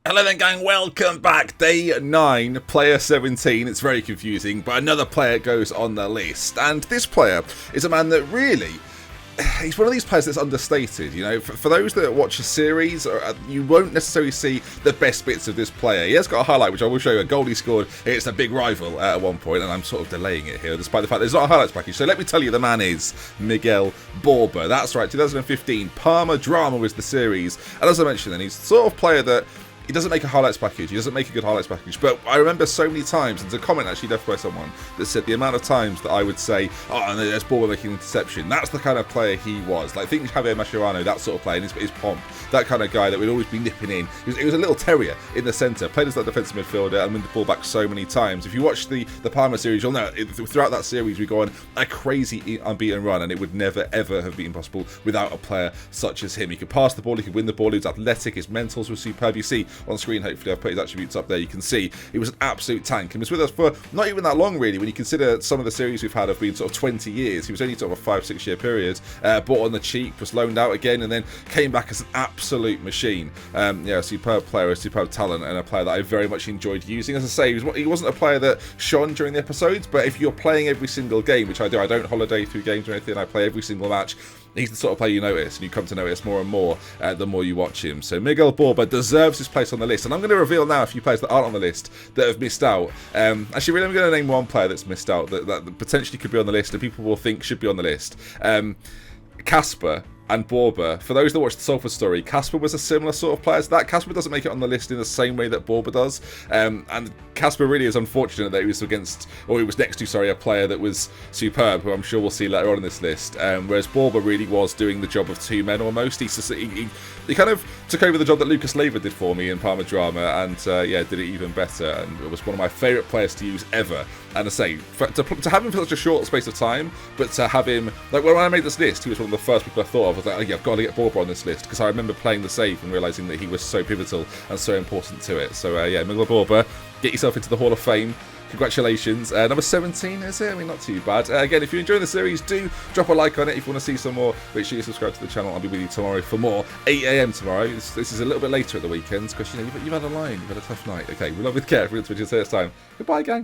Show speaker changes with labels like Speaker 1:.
Speaker 1: Hello then gang, welcome back. Day 9, player 17. It's very confusing, but another player goes on the list. And this player is a man that really, he's one of these players that's understated. You know, for those that watch a series, you won't necessarily see the best bits of this player. He has got a highlight, which I will show you, a goal he scored against a big rival at one point, and I'm sort of delaying it here, despite the fact there's not a highlights package. So let me tell you, the man is Miguel Borba. That's right, 2015, Parma Drama was the series. And as I mentioned then, he's the sort of player that he doesn't make a highlights package. He doesn't make a good highlights package. But I remember so many times, and there's a comment actually left by someone that said the amount of times that I would say, oh, and there's Borba making an interception. That's the kind of player he was. Like, think Javier Mascherano, that sort of player, and his pomp. That kind of guy that would always be nipping in. He was a little terrier in the centre, played as that defensive midfielder and win the ball back so many times. If you watch the Parma series, you'll know throughout that series we go on a crazy unbeaten run, and it would never ever have been possible without a player such as him. He could pass the ball, he could win the ball, he was athletic, his mentals were superb. You see on screen, hopefully I've put his attributes up there, you can see he was an absolute tank and was with us for not even that long really. When you consider some of the series we've had have been sort of 20 years, he was only sort of a 5-6 year period. Bought on the cheap, was loaned out again, and then came back as an absolute machine. Yeah, a superb player, a superb talent, and a player that I very much enjoyed using. As I say, he wasn't a player that shone during the episodes, but if you're playing every single game, which I do, I don't holiday through games or anything, I play every single match. He's the sort of player you notice, and you come to notice more and more the more you watch him. So Miguel Borba deserves his place on the list, and I'm going to reveal now a few players that aren't on the list that have missed out. Actually, really, I'm going to name one player that's missed out that potentially could be on the list, and people will think should be on the list. Casper and Borba. For those that watched the Salford story, Casper was a similar sort of player to that. Casper doesn't make it on the list in the same way that Borba does, and Casper really is unfortunate that he was next to, sorry, a player that was superb, who I'm sure we'll see later on in this list, whereas Borba really was doing the job of two men almost. He kind of took over the job that Lucas Leiva did for me in Parma Drama, and yeah, did it even better, and it was one of my favourite players to use ever. And I say, to have him for such a short space of time, but to have him, like when I made this list, he was one of the first people I thought of. I was like, oh yeah, I've got to get Borba on this list, because I remember playing the save and realising that he was so pivotal and so important to it. So yeah, Miguel Borba, get yourself into the Hall of Fame. Congratulations. Number 17, is it? I mean, not too bad. Again, if you're enjoying the series, do drop a like on it. If you want to see some more, make sure you subscribe to the channel. I'll be with you tomorrow for more. 8 AM tomorrow. This is a little bit later at the weekends, because, you know, you've had a line. You've had a tough night. Okay, we love with care. We're going to see you next time. Goodbye, gang.